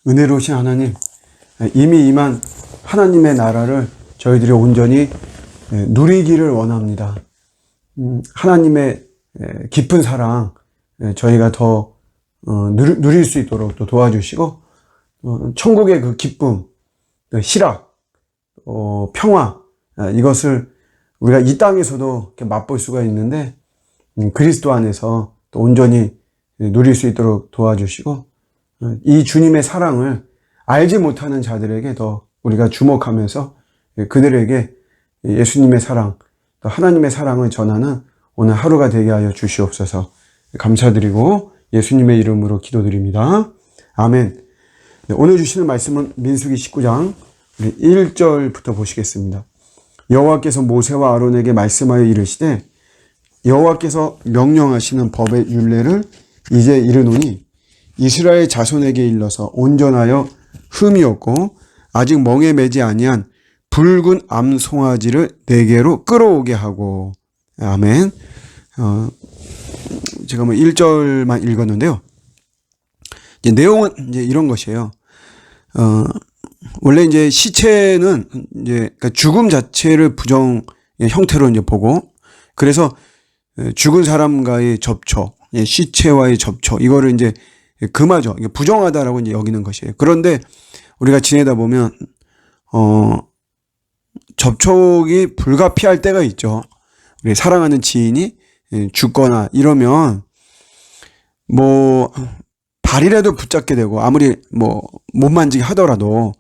은혜로우신 하나님, 이미 임한 하나님의 나라를 저희들이 온전히 누리기를 원합니다. 하나님의 깊은 사랑 저희가 더 누릴 수 있도록 또 도와주시고, 천국의 그 기쁨, 희락, 평화, 이것을 우리가 이 땅에서도 이렇게 맛볼 수가 있는데 그리스도 안에서 또 온전히 누릴 수 있도록 도와주시고, 이 주님의 사랑을 알지 못하는 자들에게 더 우리가 주목하면서 그들에게 예수님의 사랑, 또 하나님의 사랑을 전하는 오늘 하루가 되게 하여 주시옵소서. 감사드리고 예수님의 이름으로 기도드립니다. 아멘. 오늘 주시는 말씀은 민수기 19장 1절부터 보시겠습니다. 여호와께서 모세와 아론에게 말씀하여 이르시되, 여호와께서 명령하시는 법의 율례를 이제 이르노니 이스라엘 자손에게 일러서 온전하여 흠이 없고 아직 멍에 매지 아니한 붉은 암송아지를 내게로 끌어오게 하고. 아멘. 제가 1절만 읽었는데요. 이제 내용은 이제 이런 것이에요. 원래 이제 시체는 이제 그러니까 죽음 자체를 부정 형태로 이제 보고, 그래서 죽은 사람과의 접촉, 시체와의 접촉, 이거를 이제 금하죠. 부정하다라고 이제 여기는 것이에요. 그런데 우리가 지내다 보면, 접촉이 불가피할 때가 있죠. 우리 사랑하는 지인이 죽거나 이러면, 발이라도 붙잡게 되고, 아무리 못 만지게 하더라도,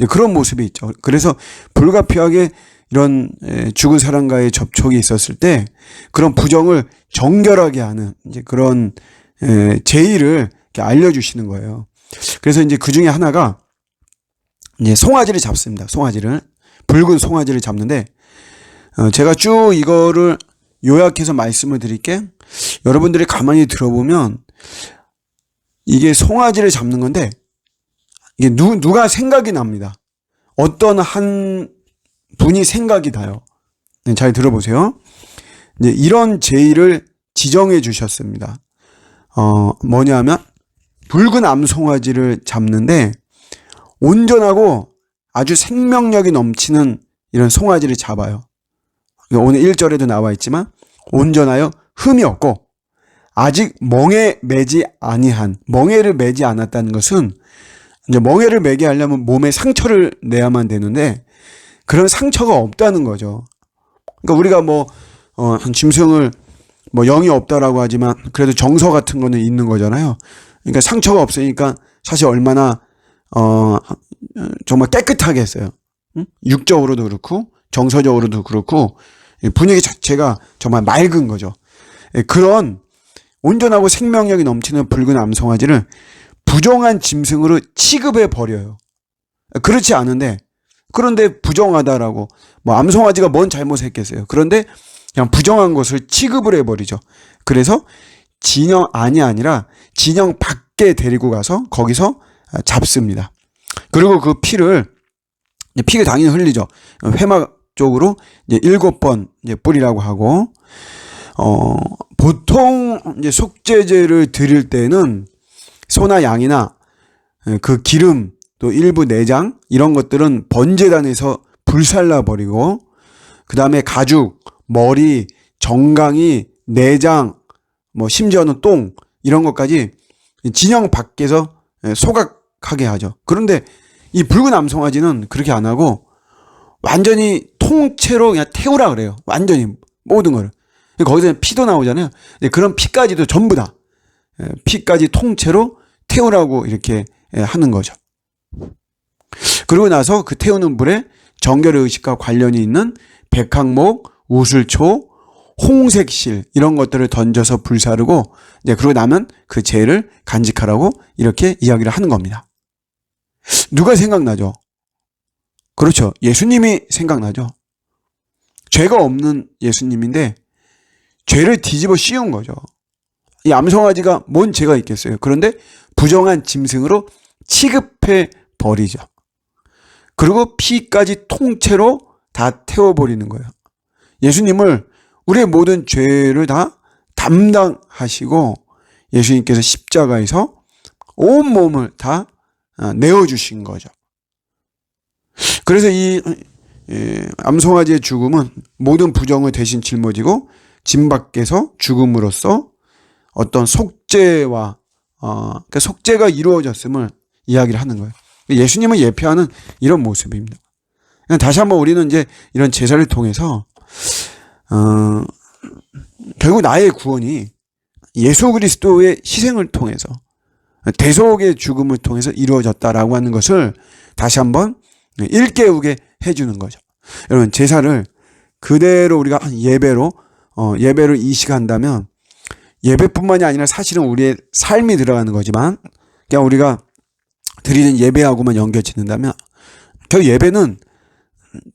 그런 모습이 있죠. 그래서 불가피하게 이런 죽은 사람과의 접촉이 있었을 때, 그런 부정을 정결하게 하는 이제 그런 제의를 알려주시는 거예요. 그래서 이제 그 중에 하나가 이제 송아지를 잡습니다. 송아지를, 붉은 송아지를 잡는데, 제가 쭉 이거를 요약해서 말씀을 드릴게. 여러분들이 가만히 들어보면 이게 송아지를 잡는 건데, 이게 누가 생각이 납니다. 어떤 한 분이 생각이 나요. 잘 들어보세요. 이제 이런 제의를 지정해 주셨습니다. 뭐냐면 붉은 암송아지를 잡는데, 온전하고 아주 생명력이 넘치는 이런 송아지를 잡아요. 오늘 1절에도 나와 있지만 온전하여 흠이 없고 아직 멍에 매지 아니한, 멍에를 매지 않았다는 것은 이제 멍에를 매게 하려면 몸에 상처를 내야만 되는데 그런 상처가 없다는 거죠. 그러니까 우리가 짐승을 영이 없다라고 하지만 그래도 정서 같은 거는 있는 거잖아요. 그러니까 상처가 없으니까 사실 얼마나 정말 깨끗하게 했어요. 육적으로도 그렇고 정서적으로도 그렇고 분위기 자체가 정말 맑은 거죠. 그런 온전하고 생명력이 넘치는 붉은 암송아지를 부정한 짐승으로 취급해 버려요. 그렇지 않은데, 그런데 부정하다라고, 암송아지가 뭔 잘못했겠어요. 그런데 그냥 부정한 것을 취급을 해버리죠. 그래서 진영 안이 아니라 진영 밖에 데리고 가서 거기서 잡습니다. 그리고 그 피를 당연히 흘리죠. 회막 쪽으로 이제 7번 이제 뿌리라고 하고, 보통 이제 속죄제를 드릴 때는 소나 양이나 그 기름, 또 일부 내장, 이런 것들은 번제단에서 불살라 버리고, 그 다음에 가죽, 머리, 정강이, 내장, 심지어는 똥, 이런 것까지 진영 밖에서 소각하게 하죠. 그런데 이 붉은 암송아지는 그렇게 안 하고 완전히 통째로 그냥 태우라 그래요. 완전히 모든 걸. 거기서 피도 나오잖아요. 그런 피까지도 전부 다 피까지 통째로 태우라고 이렇게 하는 거죠. 그러고 나서 그 태우는 불에 정결의 의식과 관련이 있는 백항목, 우슬초, 홍색실, 이런 것들을 던져서 불사르고, 그러고 나면 그 죄를 간직하라고 이렇게 이야기를 하는 겁니다. 누가 생각나죠? 그렇죠. 예수님이 생각나죠. 죄가 없는 예수님인데 죄를 뒤집어 씌운 거죠. 이 암송아지가 뭔 죄가 있겠어요. 그런데 부정한 짐승으로 취급해 버리죠. 그리고 피까지 통째로 다 태워버리는 거예요. 예수님을, 우리의 모든 죄를 다 담당하시고 예수님께서 십자가에서 온몸을 다 내어주신 거죠. 그래서 이 암송아지의 죽음은 모든 부정을 대신 짊어지고 짐 밖에서 죽음으로써 어떤 속죄와 그러니까 속죄가 이루어졌음을 이야기를 하는 거예요. 예수님을 예표하는 이런 모습입니다. 다시 한번 우리는 이제 이런 제사를 통해서 결국 나의 구원이 예수 그리스도의 희생을 통해서 대속의 죽음을 통해서 이루어졌다라고 하는 것을 다시 한번 일깨우게 해주는 거죠. 여러분, 제사를 그대로 우리가 예배로 이식한다면 예배뿐만이 아니라 사실은 우리의 삶이 들어가는 거지만 그냥 우리가 드리는 예배하고만 연결짓는다면 결국 예배는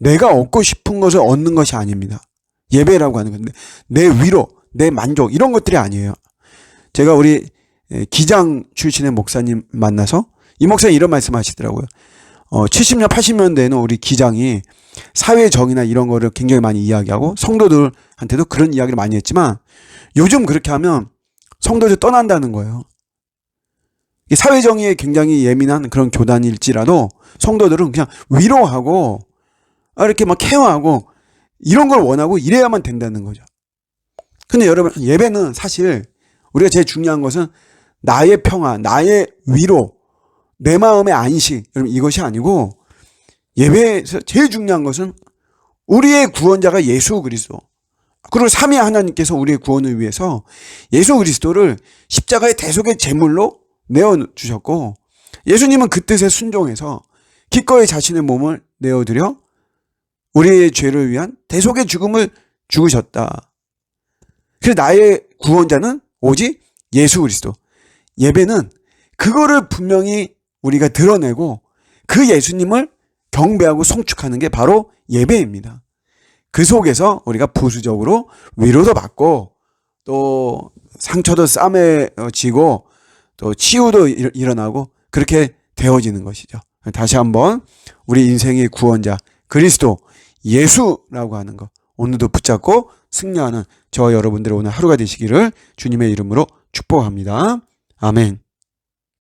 내가 얻고 싶은 것을 얻는 것이 아닙니다. 예배라고 하는 건데 내 위로, 내 만족 이런 것들이 아니에요. 제가 우리 기장 출신의 목사님 만나서 이 목사님 이런 말씀 하시더라고요. 70년, 80년대에는 우리 기장이 사회정의나 이런 거를 굉장히 많이 이야기하고 성도들한테도 그런 이야기를 많이 했지만 요즘 그렇게 하면 성도들 떠난다는 거예요. 사회정의에 굉장히 예민한 그런 교단일지라도 성도들은 그냥 위로하고 이렇게 막 케어하고 이런 걸 원하고 이래야만 된다는 거죠. 근데 여러분, 예배는 사실 우리가 제일 중요한 것은 나의 평화, 나의 위로, 내 마음의 안식, 여러분 이것이 아니고 예배에서 제일 중요한 것은 우리의 구원자가 예수 그리스도, 그리고 삼위 하나님께서 우리의 구원을 위해서 예수 그리스도를 십자가의 대속의 제물로 내어주셨고 예수님은 그 뜻에 순종해서 기꺼이 자신의 몸을 내어드려 우리의 죄를 위한 대속의 죽음을 죽으셨다. 그래서 나의 구원자는 오직 예수 그리스도. 예배는 그거를 분명히 우리가 드러내고 그 예수님을 경배하고 송축하는 게 바로 예배입니다. 그 속에서 우리가 부수적으로 위로도 받고 또 상처도 싸매지고 또 치유도 일어나고 그렇게 되어지는 것이죠. 다시 한번 우리 인생의 구원자 그리스도 예수라고 하는 것 오늘도 붙잡고 승리하는 저와 여러분들의 오늘 하루가 되시기를 주님의 이름으로 축복합니다. 아멘.